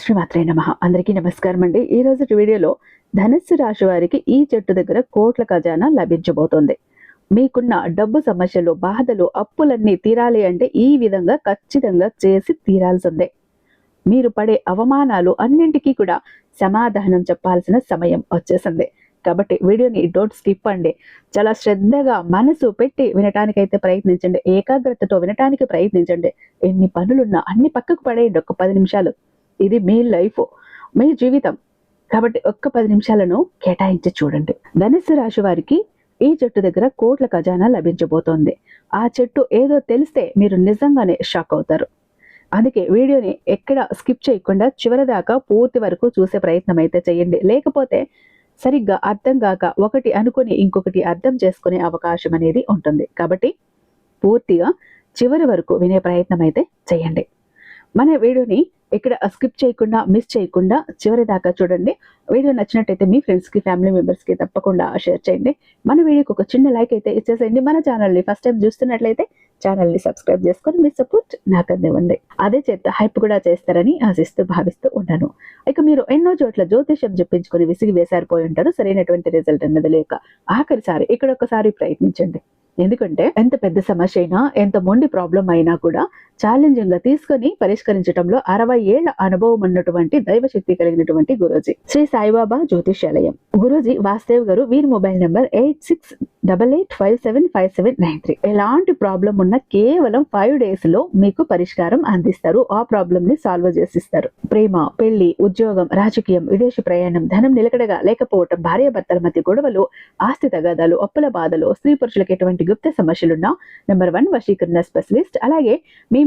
శ్రీమాత్రే నమః. అందరికీ నమస్కారం అండి. ఈ రోజు వీడియోలో ధనుస్సు రాశి వారికి ఈ చెట్టు దగ్గర కోట్ల ఖజానా లభించబోతోంది. మీకున్న డబ్బు సమస్యలు, బాధలు, అప్పులన్నీ తీరాలి అంటే ఈ విధంగా ఖచ్చితంగా చేసి తీరాల్సిందే. మీరు పడే అవమానాలు అన్నింటికీ కూడా సమాధానం చెప్పాల్సిన సమయం వచ్చేసింది. కాబట్టి వీడియోని డోంట్ స్కిప్ అండి. చాలా శ్రద్ధగా మనసు పెట్టి వినటానికైతే ప్రయత్నించండి. ఏకాగ్రతతో వినటానికి ప్రయత్నించండి. ఎన్ని పనులున్నా అన్ని పక్కకు పడేయండి. ఒక 10 నిమిషాలు. ఇది మీ లైఫ్, మీ జీవితం. కాబట్టి ఒక్క 10 నిమిషాలను కేటాయించి చూడండి. ధనుస్సు రాశి వారికి ఈ చెట్టు దగ్గర కోట్ల ఖజానా లభించబోతోంది. ఆ చెట్టు ఏదో తెలిస్తే మీరు నిజంగానే షాక్ అవుతారు. అందుకే వీడియోని ఎక్కడ స్కిప్ చేయకుండా చివరి దాకా పూర్తి వరకు చూసే ప్రయత్నం అయితే చేయండి. లేకపోతే సరిగ్గా అర్థం కాక ఒకటి అనుకుని ఇంకొకటి అర్థం చేసుకునే అవకాశం అనేది ఉంటుంది. కాబట్టి పూర్తిగా చివరి వరకు వినే ప్రయత్నం అయితే చేయండి. మన వీడియోని ఇక్కడ స్కిప్ చేయకుండా, మిస్ చేయకుండా చివరి దాకా చూడండి. వీడియో నచ్చినట్టయితే మీ ఫ్రెండ్స్కి, ఫ్యామిలీ మెంబర్స్కి తప్పకుండా షేర్ చేయండి. మన వీడియోకి ఒక చిన్న లైక్ అయితే ఇచ్చేసేయండి. మన ఛానల్ని ఫస్ట్ టైం చూస్తున్నట్లయితే ఛానల్ని సబ్స్క్రైబ్ చేసుకొని మీ సపోర్ట్ నాకు అందివ్వండి. అదే చేత హైప్ కూడా చేస్తారని ఆశిస్తూ భావిస్తూ ఉన్నాను. ఇక మీరు ఎన్నో చోట్ల జ్యోతిషం చెప్పించుకొని విసిగి వేసారిపోయి ఉంటారు. సరైనటువంటి రిజల్ట్ అన్నది లేక ఆఖరిసారి ఇక్కడ ఒకసారి ప్రయత్నించండి. ఎందుకంటే ఎంత పెద్ద సమస్య అయినా, ఎంత మొండి ప్రాబ్లం అయినా కూడా ఛాలెంజింగ్ గా తీసుకొని పరిష్కరించడంలో 60 ఏళ్ల అనుభవం ఉన్నటువంటి దైవశక్తి కలిగినటువంటి గురూజీ శ్రీ సాయిబాబా జ్యోతిష్యాలయం గురూజీ వాస్తవ్ గారు. వీరి మొబైల్ నెంబర్ 8688575793. ఎలాంటి ప్రాబ్లం ఉన్నా కేవలం 5 days లో మీకు పరిష్కారం అందిస్తారు. ఆ ప్రాబ్లం ని సాల్వ్ చేసిస్తారు. ప్రేమ, పెళ్లి, ఉద్యోగం, రాజకీయం, విదేశీ ప్రయాణం, ధనం నిలకడగా లేకపోవటం, భార్యాభర్తల మధ్య గొడవలు, ఆస్తి తగాదాలు, అప్పుల బాధలు, స్త్రీ పురుషులకు ఎటువంటి గుప్త సమస్యలున్నా నెంబర్ 1 వశీకరణ స్పెషలిస్ట్. అలాగే మీ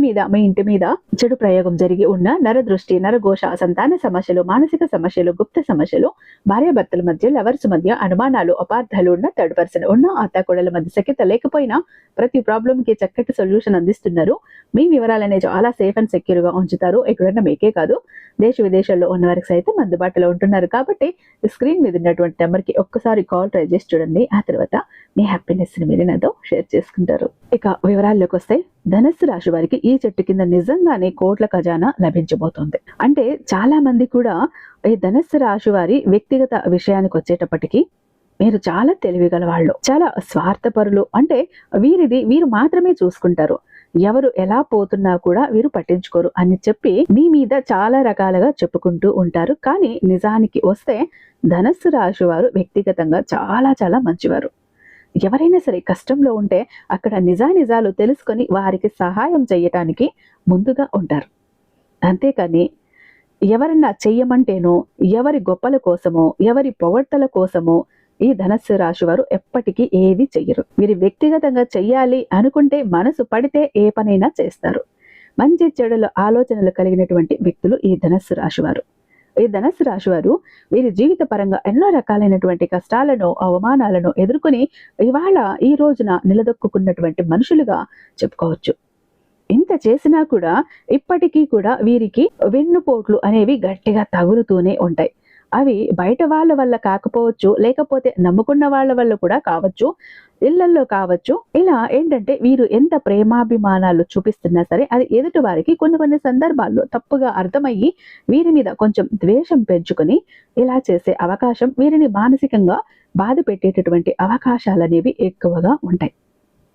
ఇంటి మీద చెడు ప్రయోగం జరిగి ఉన్న నరదృష్టి, నరఘోష, సంతాన సమస్యలు, మానసిక సమస్యలు, గుప్త సమస్యలు, భార్యాభర్తల మధ్య, లవర్స్ మధ్య అనుమానాలు, అపార్థాలు ఉన్న, థర్డ్ పర్సన్ ఉన్న, అత్తాకోడల మధ్య సఖ్యత లేకపోయినా ప్రతి ప్రాబ్లం కి చక్కటి సొల్యూషన్ అందిస్తున్నారు. మీ వివరాలనే చాలా సేఫ్ అండ్ సెక్యూర్ గా ఉంచుతారు. ఎక్కడన్నా మీకే కాదు, దేశ విదేశాల్లో ఉన్న వారికి సైతం అందుబాటులో ఉంటున్నారు. కాబట్టి స్క్రీన్ మీద ఉన్నటువంటి నెంబర్ కి ఒక్కసారి కాల్ ట్రై చేసి చూడండి. ఆ తర్వాత మీ హ్యాపీనెస్ ని మీరు నాతో షేర్ చేసుకుంటారు. ఇక వివరాల్లోకి వస్తే, ధనుస్సు రాశి వారికి ఈ చెట్టు కింద నిజంగానే కోట్ల ఖజానా లభించబోతోంది. అంటే చాలా మంది కూడా ఈ ధనుస్సు రాశి వారి వ్యక్తిగత విషయానికి వచ్చేటప్పటికి మీరు చాలా తెలివిగల వాళ్ళు, చాలా స్వార్థపరులు. అంటే వీరు మాత్రమే చూసుకుంటారు. ఎవరు ఎలా పోతున్నా కూడా వీరు పట్టించుకోరు అని చెప్పి మీ మీద చాలా రకాలుగా చెప్పుకుంటూ ఉంటారు. కానీ నిజానికి వస్తే ధనుస్సు రాశి వారు వ్యక్తిగతంగా చాలా చాలా మంచివారు. ఎవరైనా సరే కష్టంలో ఉంటే అక్కడ నిజానిజాలు తెలుసుకొని వారికి సహాయం చేయటానికి ముందుగా ఉంటారు. అంతేకాని ఎవరన్నా చెయ్యమంటేనో, ఎవరి గొప్పల కోసమో, ఎవరి పొగడ్తల కోసమో ఈ ధనుస్సు రాశి వారు ఎప్పటికీ ఏది చెయ్యరు. వీరు వ్యక్తిగతంగా చెయ్యాలి అనుకుంటే, మనసు పడితే ఏ పనైనా చేస్తారు. మంచి చెడుల ఆలోచనలు కలిగినటువంటి వ్యక్తులు ఈ ధనుస్సు రాశి వారు. ఈ ధనుస్సు రాశి వారు వీరి జీవిత పరంగా ఎన్నో రకాలైనటువంటి కష్టాలను, అవమానాలను ఎదుర్కొని ఇవాళ ఈ రోజున నిలదొక్కున్నటువంటి మనుషులుగా చెప్పుకోవచ్చు. ఇంత చేసినా కూడా ఇప్పటికీ కూడా వీరికి వెన్నుపోట్లు అనేవి గట్టిగా తగులుతూనే ఉంటాయి. అవి బయట వాళ్ళ వల్ల కాకపోవచ్చు, లేకపోతే నమ్ముకున్న వాళ్ళ వల్ల కూడా కావచ్చు, ఇళ్లల్లో కావచ్చు. ఇలా ఏంటంటే వీరు ఎంత ప్రేమాభిమానాలు చూపిస్తున్నా సరే అది ఎదుటి వారికి కొన్ని సందర్భాల్లో తప్పుగా అర్థమయ్యి వీరి మీద కొంచెం ద్వేషం పెంచుకొని ఇలా చేసే అవకాశం, వీరిని మానసికంగా బాధ పెట్టేటటువంటి అవకాశాలు అనేవి ఎక్కువగా ఉంటాయి.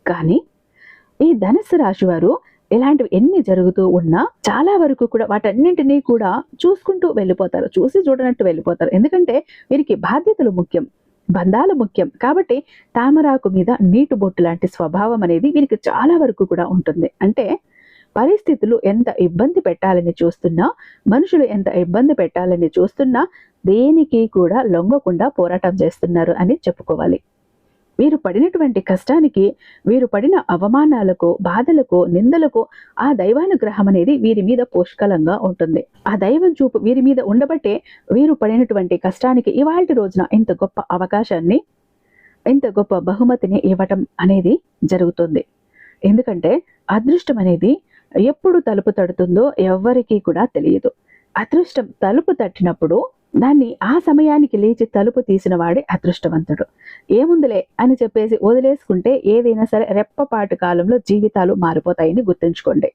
కానీ ఈ ధనుస్సు రాశి వారు ఇలాంటివి ఎన్ని జరుగుతూ ఉన్నా చాలా వరకు కూడా వాటన్నింటినీ కూడా చూసుకుంటూ వెళ్ళిపోతారు. చూసి చూడనట్టు వెళ్ళిపోతారు. ఎందుకంటే వీరికి బాధ్యతలు ముఖ్యం, బంధాలు ముఖ్యం. కాబట్టి తామరాకు మీద నీటి బొట్టు లాంటి స్వభావం అనేది వీరికి చాలా వరకు కూడా ఉంటుంది. అంటే పరిస్థితులు ఎంత ఇబ్బంది పెట్టాలని చూస్తున్నా, మనుషులు ఎంత ఇబ్బంది పెట్టాలని చూస్తున్నా దేనికి కూడా లొంగకుండా పోరాటం చేస్తున్నారు అని చెప్పుకోవాలి. వీరు పడినటువంటి కష్టానికి, వీరు పడిన అవమానాలకు, బాధలకు, నిందలకు ఆ దైవానుగ్రహం అనేది వీరి మీద పుష్కలంగా ఉంటుంది. ఆ దైవం చూపు వీరి మీద ఉండబట్టే వీరు పడినటువంటి కష్టానికి ఇవాల్టి రోజున ఇంత గొప్ప అవకాశాన్ని, ఇంత గొప్ప బహుమతిని ఇవ్వటం అనేది జరుగుతుంది. ఎందుకంటే అదృష్టం అనేది ఎప్పుడు తలుపు తడుతుందో ఎవ్వరికీ కూడా తెలియదు. అదృష్టం తలుపు తట్టినప్పుడు దాన్ని ఆ సమయానికి లేచి తలుపు తీసిన వాడే అదృష్టవంతుడు. ఏముందిలే అని చెప్పేసి వదిలేసుకుంటే ఏదైనా సరే రెప్పపాటు కాలంలో జీవితాలు మారిపోతాయని గుర్తుంచుకోండి.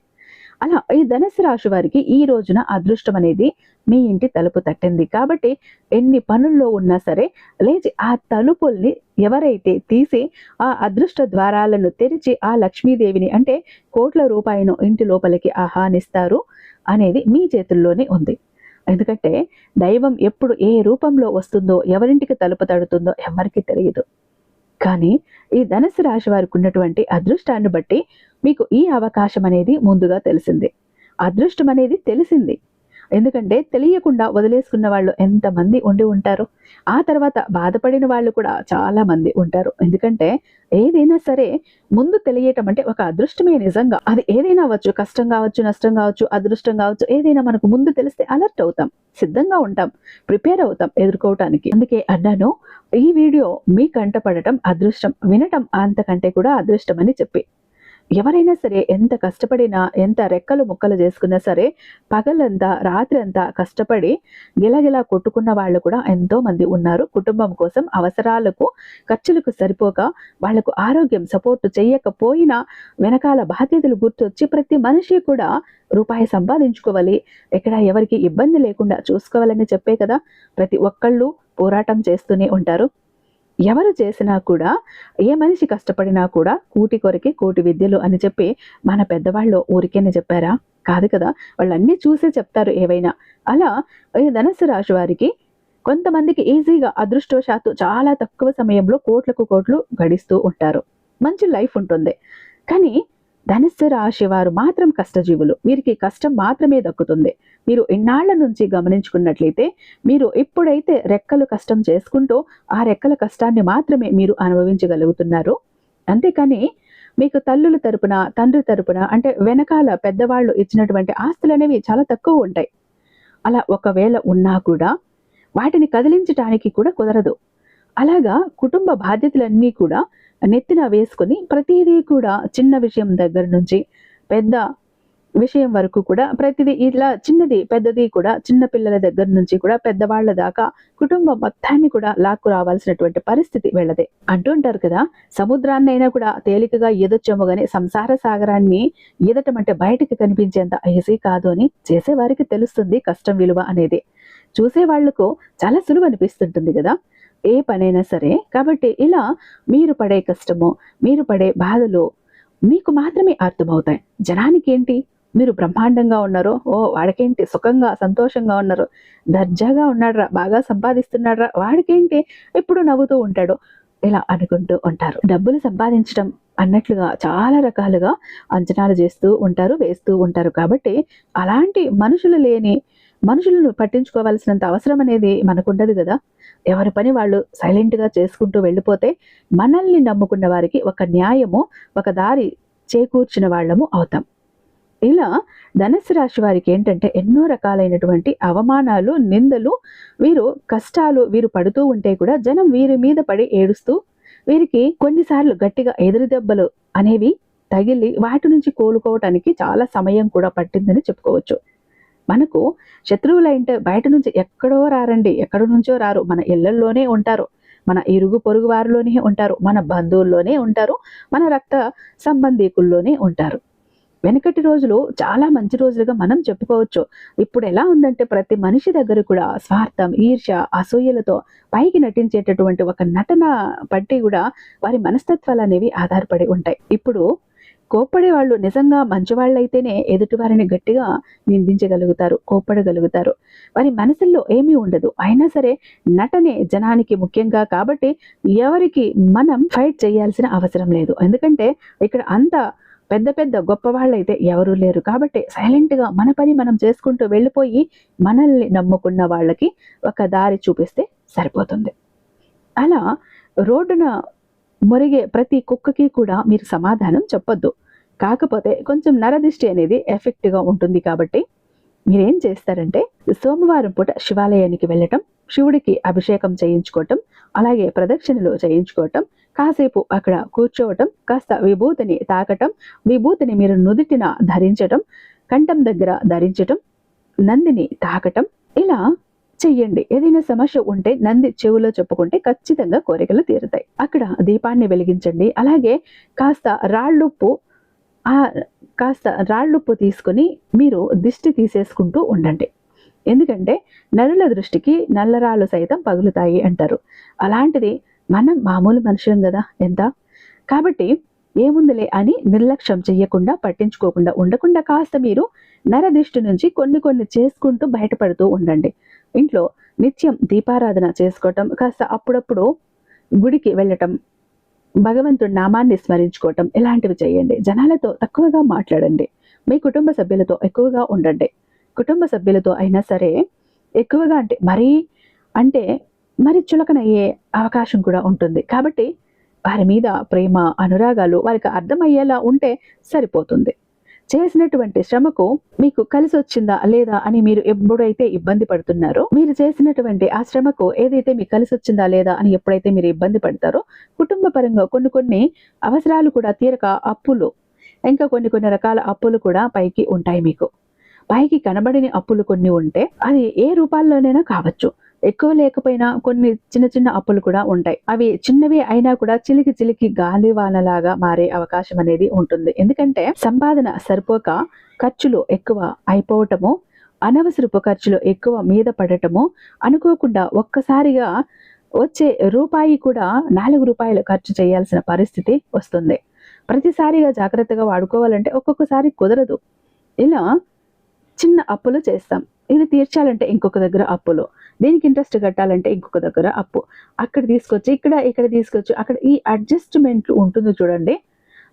అలా ఈ ధనుసు రాశి వారికి ఈ రోజున అదృష్టం అనేది మీ ఇంటి తలుపు తట్టింది కాబట్టి ఎన్ని పనుల్లో ఉన్నా సరే లేచి ఆ తలుపుల్ని ఎవరైతే తీసి ఆ అదృష్ట ద్వారాలను తెరిచి ఆ లక్ష్మీదేవిని అంటే కోట్ల రూపాయలను ఇంటి లోపలికి ఆహ్వానిస్తారు అనేది మీ చేతుల్లోనే ఉంది. ఎందుకంటే దైవం ఎప్పుడు ఏ రూపంలో వస్తుందో ఎవరింటికి తలుపు తడుతుందో ఎవరికి తెలియదు. కానీ ఈ ధనుసు రాశి వారికి ఉన్నటువంటి అదృష్టాన్ని బట్టి మీకు ఈ అవకాశం అనేది ముందుగా తెలిసింది. అదృష్టం అనేది తెలిసింది. ఎందుకంటే తెలియకుండా వదిలేసుకున్న వాళ్ళు ఎంతమంది ఉండి ఉంటారు. ఆ తర్వాత బాధపడిన వాళ్ళు కూడా చాలా మంది ఉంటారు. ఎందుకంటే ఏదైనా సరే ముందు తెలియటం అంటే ఒక అదృష్టమే నిజంగా. అది ఏదైనా అవ్వచ్చు, కష్టం కావచ్చు, నష్టం కావచ్చు, అదృష్టం కావచ్చు, ఏదైనా మనకు ముందు తెలిస్తే అలర్ట్ అవుతాం, సిద్ధంగా ఉంటాం, ప్రిపేర్ అవుతాం ఎదుర్కోవటానికి. అందుకే అన్నాను ఈ వీడియో మీ కంట పడటం అదృష్టం, వినటం అంతకంటే కూడా అదృష్టం అని చెప్పి. ఎవరైనా సరే ఎంత కష్టపడినా ఎంత రెక్కలు ముక్కలు చేసుకున్నా సరే పగలంతా రాత్రి అంతా కష్టపడి గిలగిలా కొట్టుకున్న వాళ్ళు కూడా ఎంతో మంది ఉన్నారు. కుటుంబం కోసం అవసరాలకు ఖర్చులకు సరిపోక వాళ్లకు ఆరోగ్యం సపోర్ట్ చేయకపోయినా వెనకాల బాధ్యతలు గుర్తొచ్చి ప్రతి మనిషి కూడా రూపాయి సంపాదించుకోవాలి, ఎక్కడ ఎవరికి ఇబ్బంది లేకుండా చూసుకోవాలని చెప్పే కదా ప్రతి ఒక్కళ్ళు పోరాటం చేస్తూనే ఉంటారు. ఎవరు చేసినా కూడా ఏ మనిషి కష్టపడినా కూడా కూటి కొరకి కోటి విద్యలు అని చెప్పి మన పెద్దవాళ్ళు ఊరికేనే చెప్పారా? కాదు కదా, వాళ్ళన్నీ చూసే చెప్తారు ఏవైనా. అలా ఈ ధనుసు రాశి వారికి కొంతమందికి ఈజీగా అదృష్టవశాత్తు చాలా తక్కువ సమయంలో కోట్లకు కోట్లు గడిస్తూ ఉంటారు, మంచి లైఫ్ ఉంటుంది. కానీ ధనుస్సు రాశి వారు మాత్రం కష్టజీవులు, వీరికి కష్టం మాత్రమే దక్కుతుంది. మీరు ఇన్నాళ్ల నుంచి గమనించుకున్నట్లయితే మీరు ఎప్పుడైతే రెక్కలు కష్టం చేసుకుంటూ ఆ రెక్కల కష్టాన్ని మాత్రమే మీరు అనుభవించగలుగుతున్నారు. అంతేకాని మీకు తల్లుల తరపున తండ్రి తరపున అంటే వెనకాల పెద్దవాళ్ళు ఇచ్చినటువంటి ఆస్తులు అనేవి చాలా తక్కువ ఉంటాయి. అలా ఒకవేళ ఉన్నా కూడా వాటిని కదిలించడానికి కూడా కుదరదు. అలాగా కుటుంబ బాధ్యతలన్నీ కూడా నెత్తిన వేసుకుని ప్రతిదీ కూడా చిన్న విషయం దగ్గర నుంచి పెద్ద విషయం వరకు కూడా ప్రతిదీ ఇట్లా చిన్నది పెద్దది కూడా చిన్న పిల్లల దగ్గర నుంచి కూడా పెద్దవాళ్ల దాకా కుటుంబం మొత్తాన్ని కూడా లాక్కు రావాల్సినటువంటి పరిస్థితి వెళ్ళదే. అంటుంటారు కదా, సముద్రాన్నైనా కూడా తేలికగా ఈదొచ్చేమో గాని సంసార సాగరాన్ని ఈదటం అంటే బయటికి కనిపించేంత ఈజీ కాదు అని చేసేవారికి తెలుస్తుంది కష్టం విలువ అనేది. చూసేవాళ్లకు చాలా సులువు అనిపిస్తుంటుంది కదా ఏ పనైనా సరే. కాబట్టి ఇలా మీరు పడే కష్టము మీరు పడే బాధలు మీకు మాత్రమే అర్థమవుతాయి. జనానికి ఏంటి, మీరు బ్రహ్మాండంగా ఉన్నారు, ఓ వాడికేంటి సుఖంగా సంతోషంగా ఉన్నారు, దర్జాగా ఉన్నాడ్రా, బాగా సంపాదిస్తున్నాడ్రా, వాడికేంటి ఎప్పుడు నవ్వుతూ ఉంటాడు, ఇలా అనుకుంటూ ఉంటారు. డబ్బులు సంపాదించడం అన్నట్లుగా చాలా రకాలుగా అంచనాలు చేస్తూ ఉంటారు, వేస్తూ ఉంటారు. కాబట్టి అలాంటి మనుషులను పట్టించుకోవాల్సినంత అవసరం అనేది మనకుండదు కదా. ఎవరి పని వాళ్ళు సైలెంట్గా చేసుకుంటూ వెళ్ళిపోతే మనల్ని నమ్ముకున్న వారికి ఒక న్యాయము ఒక దారి చేకూర్చిన వాళ్ళము అవుతాం. ఇలా ధనుసు రాశి వారికి ఏంటంటే ఎన్నో రకాలైనటువంటి అవమానాలు నిందలు వీరు కష్టాలు వీరు పడుతూ ఉంటే కూడా జనం వీరి మీద పడి ఏడుస్తూ వీరికి కొన్నిసార్లు గట్టిగా ఎదురు దెబ్బలు అనేవి తగిలి వాటి నుంచి కోలుకోవటానికి చాలా సమయం కూడా పట్టిందని చెప్పుకోవచ్చు. మనకు శత్రువులు అంటే బయట నుంచి ఎక్కడో రారండి, ఎక్కడి నుంచో రారు, మన ఇళ్లల్లోనే ఉంటారు, మన ఇరుగు పొరుగు వారిలోనే ఉంటారు, మన బంధువుల్లోనే ఉంటారు, మన రక్త సంబంధీకుల్లోనే ఉంటారు. వెనకటి రోజులు చాలా మంచి రోజులుగా మనం చెప్పుకోవచ్చు. ఇప్పుడు ఎలా ఉందంటే ప్రతి మనిషి దగ్గర కూడా స్వార్థం ఈర్ష్య అసూయలతో పైకి నటించేటటువంటి ఒక నటన బట్టి కూడా వారి మనస్తత్వాలు అనేవి ఆధారపడి ఉంటాయి. ఇప్పుడు కోప్పడే వాళ్ళు నిజంగా మంచివాళ్ళైతేనే ఎదుటివారిని గట్టిగా నిందించగలుగుతారు, కోప్పడగలుగుతారు. వారి మనసుల్లో ఏమీ ఉండదు. అయినా సరే నటనే జనానికి ముఖ్యంగా కాబట్టి ఎవరికి మనం ఫైట్ చేయాల్సిన అవసరం లేదు. ఎందుకంటే ఇక్కడ అంత పెద్ద పెద్ద గొప్ప వాళ్ళైతే ఎవరూ లేరు. కాబట్టి సైలెంట్గా మన పని మనం చేసుకుంటూ వెళ్ళిపోయి మనల్ని నమ్ముకున్న వాళ్ళకి ఒక దారి చూపిస్తే సరిపోతుంది. అలా రోడ్డున మురిగే ప్రతి కుక్కకి కూడా మీరు సమాధానం చెప్పొద్దు. కాకపోతే కొంచెం నరదిష్టి అనేది ఎఫెక్ట్గా ఉంటుంది. కాబట్టి మీరేం చేస్తారంటే సోమవారం పూట శివాలయానికి వెళ్ళటం, శివుడికి అభిషేకం చేయించుకోవటం, అలాగే ప్రదక్షిణలు చేయించుకోవటం, కాసేపు అక్కడ కూర్చోవటం, కాస్త విభూతిని తాకటం, విభూతిని మీరు నుదుటిన ధరించటం, కంఠం దగ్గర ధరించటం, నందిని తాకటం, ఇలా చెయ్యండి. ఏదైనా సమస్య ఉంటే నంది చెవులో చెప్పుకుంటే ఖచ్చితంగా కోరికలు తీరుతాయి. అక్కడ దీపాన్ని వెలిగించండి. అలాగే కాస్త రాళ్ళుప్పు ఆ కాస్త రాళ్ళుప్పు తీసుకొని మీరు దిష్టి తీసేసుకుంటూ ఉండండి. ఎందుకంటే నరుల దృష్టికి నల్లరాళ్ళు సైతం పగులుతాయి అంటారు. అలాంటిది మనం మామూలు మనుషులం కదా ఎంత. కాబట్టి ఏముందిలే అని నిర్లక్ష్యం చెయ్యకుండా, పట్టించుకోకుండా ఉండకుండా కాస్త మీరు నరదిష్టి నుంచి కొన్ని కొన్ని చేసుకుంటూ బయటపడుతూ ఉండండి. ఇంట్లో నిత్యం దీపారాధన చేసుకోవటం, కాస్త అప్పుడప్పుడు గుడికి వెళ్ళటం, భగవంతుడి నామాన్ని స్మరించుకోవటం ఇలాంటివి చేయండి. జనాలతో తక్కువగా మాట్లాడండి. మీ కుటుంబ సభ్యులతో ఎక్కువగా ఉండండి. కుటుంబ సభ్యులతో అయినా సరే ఎక్కువగా అంటే మరి చులకనయ్యే అవకాశం కూడా ఉంటుంది. కాబట్టి వారి మీద ప్రేమ, అనురాగాలు వారికి అర్థమయ్యేలా ఉంటే సరిపోతుంది. చేసినటువంటి శ్రమకు మీకు కలిసి వచ్చిందా లేదా అని మీరు ఎప్పుడైతే ఇబ్బంది పడుతున్నారో, మీరు చేసినటువంటి ఆ శ్రమకు ఏదైతే మీకు కలిసి వచ్చిందా లేదా అని ఎప్పుడైతే మీరు ఇబ్బంది పడతారో, కుటుంబ పరంగా కొన్ని అవసరాలు కూడా తీరక అప్పులు, ఇంకా కొన్ని రకాల అప్పులు కూడా పైకి ఉంటాయి. మీకు పైకి కనబడిన అప్పులు కొన్ని ఉంటే అది ఏ రూపాల్లోనైనా కావచ్చు. ఎక్కువ లేకపోయినా కొన్ని చిన్న అప్పులు కూడా ఉంటాయి. అవి చిన్నవి అయినా కూడా చిలికి గాలివానలాగా మారే అవకాశం అనేది ఉంటుంది. ఎందుకంటే సంపాదన సరిపోక ఖర్చులు ఎక్కువ అయిపోవటము, అనవసరపు ఖర్చులు ఎక్కువ మీద పడటము, అనుకోకుండా ఒక్కసారిగా వచ్చే రూపాయి కూడా 4 రూపాయలు ఖర్చు చేయాల్సిన పరిస్థితి వస్తుంది. ప్రతిసారిగా జాగ్రత్తగా వాడుకోవాలంటే ఒక్కొక్కసారి కుదరదు. ఇలా చిన్న అప్పులు చేస్తాం. ఇది తీర్చాలంటే ఇంకొక దగ్గర అప్పులు, దీనికి ఇంట్రెస్ట్ కట్టాలంటే ఇంకొక దగ్గర అప్పు, అక్కడ తీసుకొచ్చి ఇక్కడ తీసుకొచ్చి అక్కడ, ఈ అడ్జస్ట్మెంట్లు ఉంటుంది చూడండి.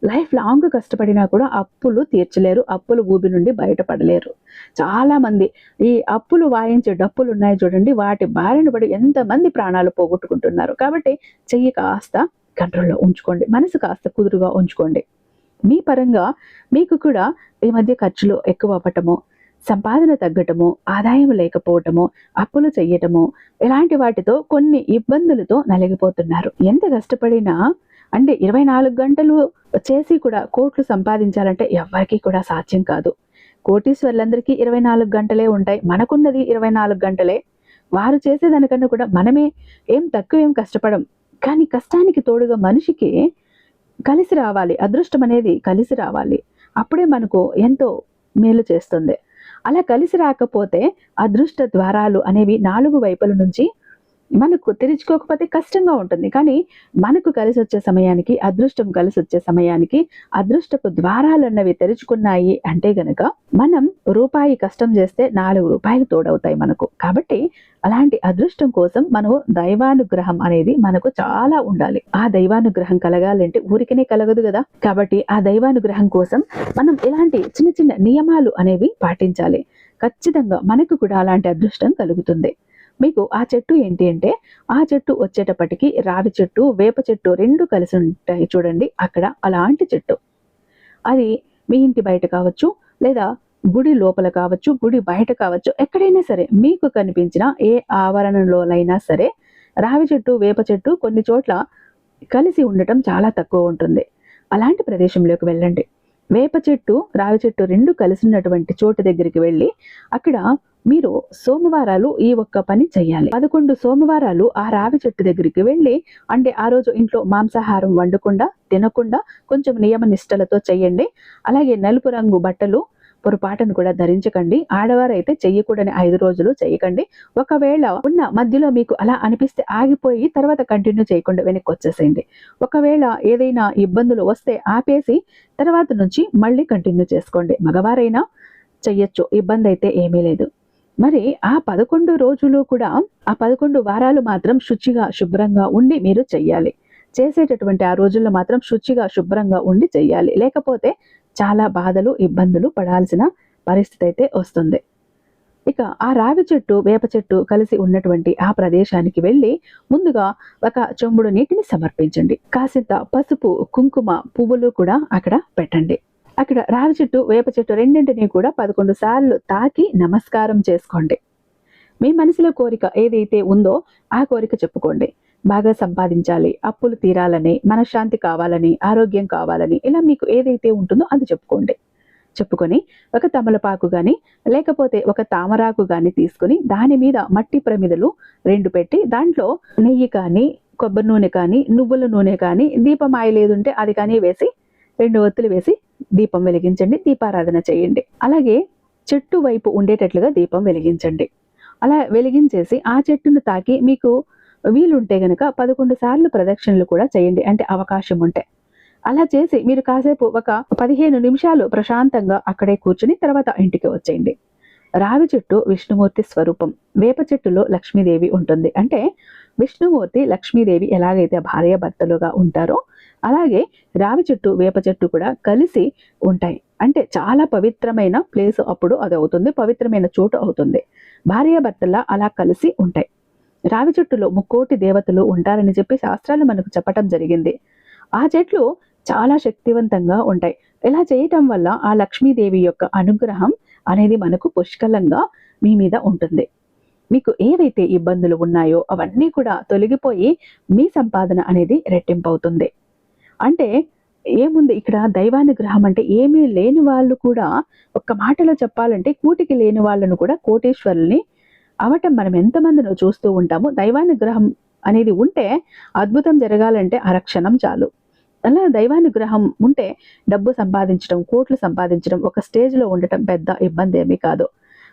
లైఫ్ లాంగ్ కష్టపడినా కూడా అప్పులు తీర్చలేరు, అప్పుల ఊబి నుండి బయటపడలేరు. చాలా మంది ఈ అప్పులు వాయించే డప్పులు ఉన్నాయి చూడండి, వాటి బారిన పడి ఎంతమంది ప్రాణాలు పోగొట్టుకుంటున్నారు. కాబట్టి చెయ్యి కాస్త కంట్రోల్లో ఉంచుకోండి, మనసు కాస్త కుదురుగా ఉంచుకోండి. మీ పరంగా మీకు కూడా ఈ మధ్య ఖర్చులు ఎక్కువ అవ్వటము, సంపాదన తగ్గటము, ఆదాయం లేకపోవటము, అప్పులు చెయ్యటము, ఇలాంటి వాటితో కొన్ని ఇబ్బందులతో నలిగిపోతున్నారు. ఎంత కష్టపడినా 24 గంటలు చేసి కూడా కోట్లు సంపాదించాలంటే ఎవరికీ కూడా సాధ్యం కాదు. కోటీశ్వర్లందరికీ 24 గంటలే ఉంటాయి, మనకున్నది 24 గంటలే. వారు చేసేదానికన్నా కూడా మనమే తక్కువేం కష్టపడం. కానీ కష్టానికి తోడుగా మనిషికి కలిసి రావాలి, అదృష్టం అనేది కలిసి రావాలి. అప్పుడే మనకు ఎంతో మేలు చేస్తుంది. అలా కలిసి రాకపోతే అదృష్ట ద్వారాలు అనేవి 4 వైపుల నుంచి మనకు తెరుచుకోకపోతే కష్టంగా ఉంటుంది. కానీ మనకు కలిసి వచ్చే సమయానికి, అదృష్టం కలిసి వచ్చే సమయానికి అదృష్టపు ద్వారాలు అన్నవి తెరుచుకున్నాయి అంటే గనక మనం రూపాయి కష్టం చేస్తే 4 రూపాయలు తోడవుతాయి మనకు. కాబట్టి అలాంటి అదృష్టం కోసం మనం దైవానుగ్రహం అనేది మనకు చాలా ఉండాలి. ఆ దైవానుగ్రహం కలగాలంటే ఊరికనే కలగదు కదా. కాబట్టి ఆ దైవానుగ్రహం కోసం మనం ఇలాంటి చిన్న నియమాలు అనేవి పాటించాలి. ఖచ్చితంగా మనకు కూడా అలాంటి అదృష్టం కలుగుతుంది. మీకు ఆ చెట్టు ఏంటి అంటే, ఆ చెట్టు వచ్చేటప్పటికి రావి చెట్టు, వేప చెట్టు 2 కలిసి ఉంటాయి చూడండి, అక్కడ అలాంటి చెట్టు. అది మీ ఇంటి బయట కావచ్చు, లేదా గుడి లోపల కావచ్చు, గుడి బయట కావచ్చు, ఎక్కడైనా సరే మీకు కనిపించిన ఏ ఆవరణలోనైనా సరే రావి చెట్టు, వేప చెట్టు కొన్ని చోట్ల కలిసి ఉండటం చాలా తక్కువ ఉంటుంది. అలాంటి ప్రదేశంలోకి వెళ్ళండి. వేప చెట్టు, రావి చెట్టు 2 కలిసి ఉన్నటువంటి చోటు దగ్గరికి వెళ్ళి అక్కడ మీరు సోమవారాలు ఈ ఒక్క పని చెయ్యాలి. 11 సోమవారాలు ఆ రావి చెట్టు దగ్గరికి వెళ్ళి, ఆ రోజు ఇంట్లో మాంసాహారం వండకుండా, తినకుండా కొంచెం నియమ నిష్టలతో చెయ్యండి. అలాగే నలుపు రంగు బట్టలు పొరపాటును కూడా ధరించకండి. ఆడవారైతే చెయ్యకూడని 5 రోజులు చేయకండి. ఒకవేళ ఉన్న మధ్యలో మీకు అలా అనిపిస్తే ఆగిపోయి తర్వాత కంటిన్యూ చేయకుండా వెనక్కి వచ్చేసేయండి. ఒకవేళ ఏదైనా ఇబ్బందులు వస్తే ఆపేసి తర్వాత నుంచి మళ్ళీ కంటిన్యూ చేసుకోండి. మగవారైనా చెయ్యొచ్చు, ఇబ్బంది అయితే ఏమీ లేదు. మరి ఆ 11 రోజులు కూడా, ఆ 11 వారాలు మాత్రం శుచిగా శుభ్రంగా ఉండి మీరు చెయ్యాలి. చేసేటటువంటి ఆ రోజుల్లో మాత్రం శుచిగా శుభ్రంగా ఉండి చెయ్యాలి. లేకపోతే చాలా బాధలు, ఇబ్బందులు పడాల్సిన పరిస్థితి అయితే వస్తుంది. ఇక ఆ రావి చెట్టు, వేప చెట్టు కలిసి ఉన్నటువంటి ఆ ప్రదేశానికి వెళ్ళి ముందుగా ఒక చెంబుడు నీటిని సమర్పించండి. కాసింత పసుపు, కుంకుమ, పువ్వులు కూడా అక్కడ పెట్టండి. అక్కడ రావి చెట్టు, వేప చెట్టు రెండింటినీ కూడా 11 సార్లు తాకి నమస్కారం చేసుకోండి. మీ మనసులో కోరిక ఏదైతే ఉందో ఆ కోరిక చెప్పుకోండి. బాగా సంపాదించాలి, అప్పులు తీరాలని, మనశ్శాంతి కావాలని, ఆరోగ్యం కావాలని, ఇలా మీకు ఏదైతే ఉంటుందో అది చెప్పుకోండి. చెప్పుకొని ఒక తమలపాకు గాని లేకపోతే ఒక తామరాకు గాని తీసుకుని దాని మీద మట్టి ప్రమిదలు 2 పెట్టి దాంట్లో నెయ్యి కానీ, కొబ్బరి నూనె కానీ, నువ్వుల నూనె కానీ, దీపమాయ లేదుంటే అది కానీ వేసి 2 ఒత్తులు వేసి దీపం వెలిగించండి, దీపారాధన చేయండి. అలాగే చెట్టు వైపు ఉండేటట్లుగా దీపం వెలిగించండి. అలా వెలిగించేసి ఆ చెట్టును తాకి మీకు వీలుంటే గనక 11 సార్లు ప్రదక్షిణలు కూడా చేయండి, అంటే అవకాశం ఉంటే. అలా చేసి మీరు కాసేపు ఒక 15 నిమిషాలు ప్రశాంతంగా అక్కడే కూర్చుని తర్వాత ఇంటికి వచ్చేయండి. రావి చెట్టు విష్ణుమూర్తి స్వరూపం. వేప చెట్టులో లక్ష్మీదేవి ఉంటుంది. అంటే విష్ణుమూర్తి లక్ష్మీదేవి ఎలాగైతే భార్యాభర్తలుగా ఉంటారో అలాగే రావి చెట్టు వేప చెట్టు కూడా కలిసి ఉంటాయి. అంటే చాలా పవిత్రమైన ప్లేస్ అప్పుడు అది అవుతుంది, పవిత్రమైన చోటు అవుతుంది. భార్యాభర్తల అలా కలిసి ఉంటాయి. రావి చెట్టులో 3 దేవతలు ఉంటారని చెప్పి శాస్త్రాలు మనకు చెప్పటం జరిగింది. ఆ చెట్లు చాలా శక్తివంతంగా ఉంటాయి. ఇలా చేయటం వల్ల ఆ లక్ష్మీదేవి యొక్క అనుగ్రహం అనేది మనకు పుష్కలంగా మీ మీద ఉంటుంది. మీకు ఏవైతే ఇబ్బందులు ఉన్నాయో అవన్నీ కూడా తొలగిపోయి మీ సంపాదన అనేది రెట్టింపు అవుతుంది. అంటే ఏముంది ఇక్కడ, దైవానుగ్రహం అంటే ఏమీ లేని వాళ్ళు కూడా, ఒక్క మాటలో చెప్పాలంటే కూటికి లేని వాళ్ళను కూడా కోటీశ్వరుల్ని అవటం మనం ఎంతమందినో చూస్తూ ఉంటాము. దైవానుగ్రహం అనేది ఉంటే అద్భుతం జరగాలంటే అరక్షణం చాలు. అలా దైవానుగ్రహం ఉంటే డబ్బు సంపాదించడం, కోట్లు సంపాదించడం, ఒక స్టేజ్లో ఉండటం పెద్ద ఇబ్బంది ఏమీ కాదు.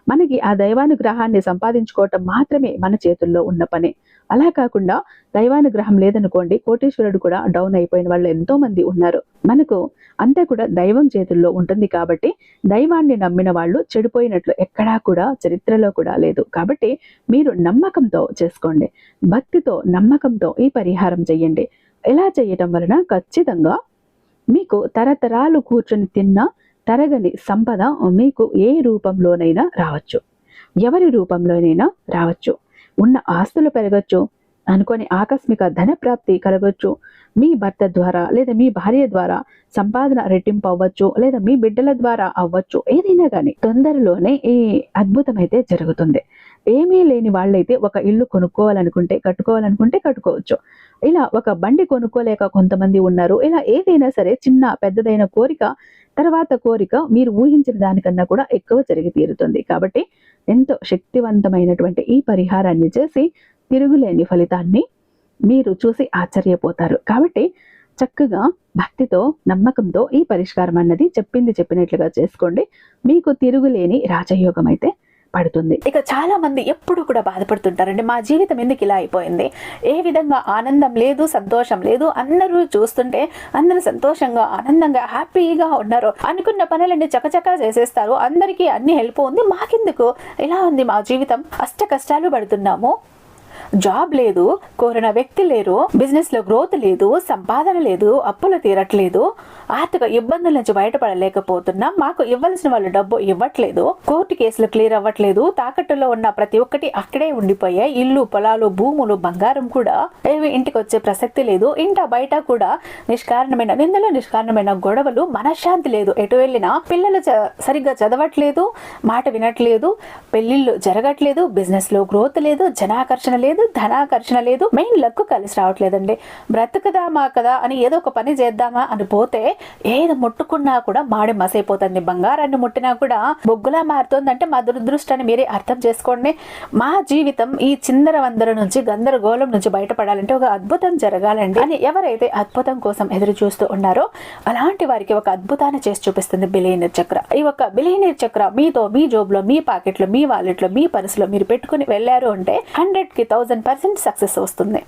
మనకి ఆ దైవానుగ్రహాన్ని సంపాదించుకోవటం మాత్రమే మన చేతుల్లో ఉన్న పని. అలా కాకుండా దైవానుగ్రహం లేదనుకోండి, కోటీశ్వరుడు కూడా డౌన్ అయిపోయిన వాళ్ళు ఎంతో మంది ఉన్నారు. మనకు అంతా కూడా దైవం చేతుల్లో ఉంటుంది కాబట్టి దైవాన్ని నమ్మిన వాళ్ళు చెడిపోయినట్లు ఎక్కడా కూడా చరిత్రలో కూడా లేదు. కాబట్టి మీరు నమ్మకంతో చేసుకోండి, భక్తితో నమ్మకంతో ఈ పరిహారం చెయ్యండి. ఇలా చేయటం వలన ఖచ్చితంగా మీకు తరతరాలు కూర్చొని తిన్న తరగని సంపద మీకు ఏ రూపంలోనైనా రావచ్చు, ఎవరి రూపంలోనైనా రావచ్చు. ఉన్న ఆస్తులు పెరగచ్చు, అనుకోని ఆకస్మిక ధన ప్రాప్తి కలగొచ్చు, మీ భర్త ద్వారా లేదా మీ భార్య ద్వారా సంపాదన రెట్టింపు అవ్వచ్చు, లేదా మీ బిడ్డల ద్వారా అవ్వచ్చు. ఏదైనా కానీ తొందరలోనే ఈ అద్భుతం అయితే జరుగుతుంది. ఏమీ లేని వాళ్ళైతే ఒక ఇల్లు కొనుక్కోవాలనుకుంటే కట్టుకోవచ్చు. ఇలా ఒక బండి కొనుక్కోలేక కొంతమంది ఉన్నారు. ఇలా ఏదైనా సరే చిన్న పెద్దదైన కోరిక తర్వాత కోరిక మీరు ఊహించిన దానికన్నా కూడా ఎక్కువ జరిగి తీరుతుంది. కాబట్టి ఎంతో శక్తివంతమైనటువంటి ఈ పరిహారాన్ని చేసి తిరుగులేని ఫలితాన్ని మీరు చూసి ఆశ్చర్యపోతారు. కాబట్టి చక్కగా భక్తితో నమ్మకంతో ఈ పరిష్కారం అన్నది చెప్పినట్లుగా చేసుకోండి. మీకు తిరుగులేని రాజయోగం అయితే పడుతుంది. ఇక చాలా మంది ఎప్పుడు కూడా బాధపడుతుంటారండి, మా జీవితం ఎందుకు ఇలా అయిపోయింది, ఏ విధంగా ఆనందం లేదు, సంతోషం లేదు, అందరూ చూస్తుంటే అందరూ సంతోషంగా ఆనందంగా హ్యాపీగా ఉన్నారు, అనుకున్న పనులన్నీ చకచకా చేసేస్తారు, అందరికీ అన్ని హెల్ప్ ఉంది, మాకెందుకు ఇలా ఉంది మా జీవితం, అష్ట కష్టాలు పడుతున్నాము, జాబ్ లేదు, కోరిన వ్యక్తి లేరు, బిజినెస్ లో గ్రోత్ లేదు, సంపాదన లేదు, అప్పులు తీరట్లేదు, ఆర్థిక ఇబ్బందుల నుంచి బయటపడలేకపోతున్నాం, మాకు ఇవ్వాల్సిన వాళ్ళు డబ్బు ఇవ్వట్లేదు, కోర్టు కేసులు క్లియర్ అవ్వట్లేదు, తాకట్టులో ఉన్న ప్రతి ఒక్కటి అక్కడే ఉండిపోయాయి, ఇల్లు పొలాలు భూములు బంగారం కూడా ఏవి ఇంటికి వచ్చే ప్రసక్తి లేదు, ఇంట బయట కూడా నిష్కారణమైన నిందలు, నిష్కారణమైన గొడవలు, మనశ్శాంతి లేదు, ఎటు వెళ్ళినా పిల్లలు సరిగ్గా చదవట్లేదు, మాట వినట్లేదు, పెళ్లిళ్ళు జరగట్లేదు, బిజినెస్ లో గ్రోత్ లేదు, జనాకర్షణ లేదు, ధనాకర్షణ లేదు, మెయిన్ లక్ కలిసి రావట్లేదండి. బ్రతుకుదామా కదా అని ఏదో ఒక పని చేద్దామా అని పోతే ఏది ముట్టుకున్నా కూడా మాడి మసైపోతుంది, బంగారాన్ని ముట్టినా కూడా బొగ్గులా మారుతుందంటే మా దురదృష్టాన్ని మీరే అర్థం చేసుకోండి. మా జీవితం ఈ చిందర వందర నుంచి గందరగోళం నుంచి బయటపడాలంటే ఒక అద్భుతం జరగాలండి అని ఎవరైతే అద్భుతం కోసం ఎదురు చూస్తూ ఉన్నారో అలాంటి వారికి ఒక అద్భుతాన్ని చేసి చూపిస్తుంది బిలియనీర్ చక్ర. ఈ ఒక బిలియనీర్ చక్ర మీతో మీ జోబులో, మీ పాకెట్లో, మీ వాలెట్లో, మీ పర్సులో మీరు పెట్టుకుని వెళ్ళారు అంటే 100కి 1000% సక్సెస్ వస్తుంది.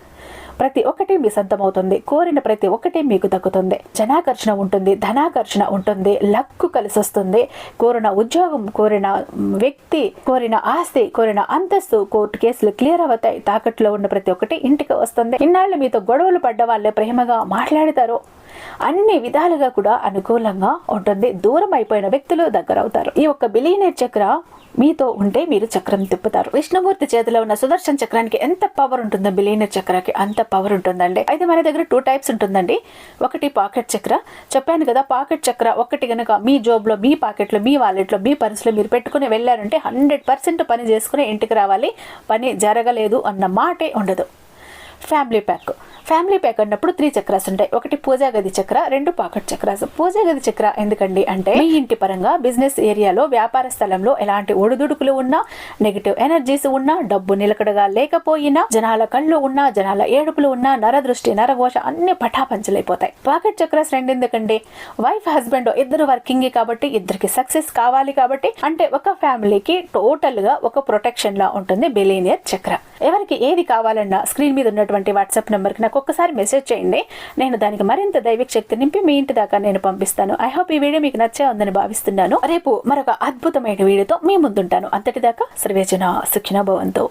ప్రతి ఒక్కటి మీ సొంతమవుతుంది, కోరిన ప్రతి ఒక్కటి మీకు దక్కుతుంది, జనాకర్షణ ఉంటుంది, ధనాకర్షణ ఉంటుంది, లక్కు కలిసి వస్తుంది, కోరిన ఉద్యోగం, కోరిన వ్యక్తి, కోరిన ఆస్తి, కోరిన అంతస్తు, కోర్టు కేసులు క్లియర్ అవుతాయి, తాకట్లో ఉన్న ప్రతి ఒక్కటి ఇంటికి వస్తుంది. ఇన్నాళ్ళు మీతో గొడవలు పడ్డ వాళ్ళే ప్రేమగా మాట్లాడతారు, అన్ని విధాలుగా కూడా అనుకూలంగా ఉంటుంది, దూరం అయిపోయిన వ్యక్తులు దగ్గర అవుతారు. ఈ ఒక్క బిలియనీర్ చక్ర మీతో ఉంటే మీరు చక్రం తిప్పుతారు. విష్ణుమూర్తి చేతిలో ఉన్న సుదర్శన చక్రానికి ఎంత పవర్ ఉంటుందో బిలియనీర్ చక్రానికి అంత పవర్ ఉంటుందండి. అయితే మన దగ్గర 2 టైప్స్ ఉంటుందండి. ఒకటి పాకెట్ చక్ర, చెప్పాను కదా, పాకెట్ చక్ర ఒకటి గనక మీ జోబులో, మీ పాకెట్లో, మీ వాలెట్లో, మీ పర్సులో మీరు పెట్టుకుని వెళ్ళారంటే 100% పని చేసుకుని ఇంటికి రావాలి, పని జరగలేదు అన్న మాటే ఉండదు. ఫ్యామిలీ ప్యాక్ అన్నప్పుడు 3 చక్రాస్ ఉంటాయి. ఒకటి పూజా గది చక్ర, 2 పాకెట్ చక్రాస్. పూజా గది చక్ర ఎందుకండి అంటే మీ ఇంటి పరంగా బిజినెస్ ఏరియాలో వ్యాపార స్థలంలో ఎలాంటి ఒడిదుడుకులు ఉన్నా, నెగిటివ్ ఎనర్జీస్ ఉన్నా, డబ్బు నిలకడగా లేకపోయినా, జనాల కళ్ళు ఉన్నా, జనాల ఏడుపులు ఉన్నా, నరదృష్టి నరఘోష అన్ని పటాపంచలైపోతాయి. పాకెట్ చక్రాస్ 2 ఎందుకండి, వైఫ్ హస్బెండ్ ఇద్దరు వర్కింగ్ కాబట్టి ఇద్దరికి సక్సెస్ కావాలి కాబట్టి, అంటే ఒక ఫ్యామిలీకి టోటల్ గా ఒక ప్రొటెక్షన్ లా ఉంటుంది బిలియనియర్ చక్ర. ఎవరికి ఏది కావాలన్నా స్క్రీన్ మీద ఉన్నటువంటి వాట్సాప్ నెంబర్ కి నాకు ఒక్కసారి మెసేజ్ చేయండి. నేను దానికి మరింత దైవిక శక్తి నింపి మీ ఇంటి దాకా నేను పంపిస్తాను. ఐ హోప్ ఈ వీడియో మీకు నచ్చే ఉందని భావిస్తున్నాను. రేపు మరొక అద్భుతమైన వీడియోతో మీ ముందుంటాను. అంతటిదాకా సర్వేజన సుఖినో భవంతు.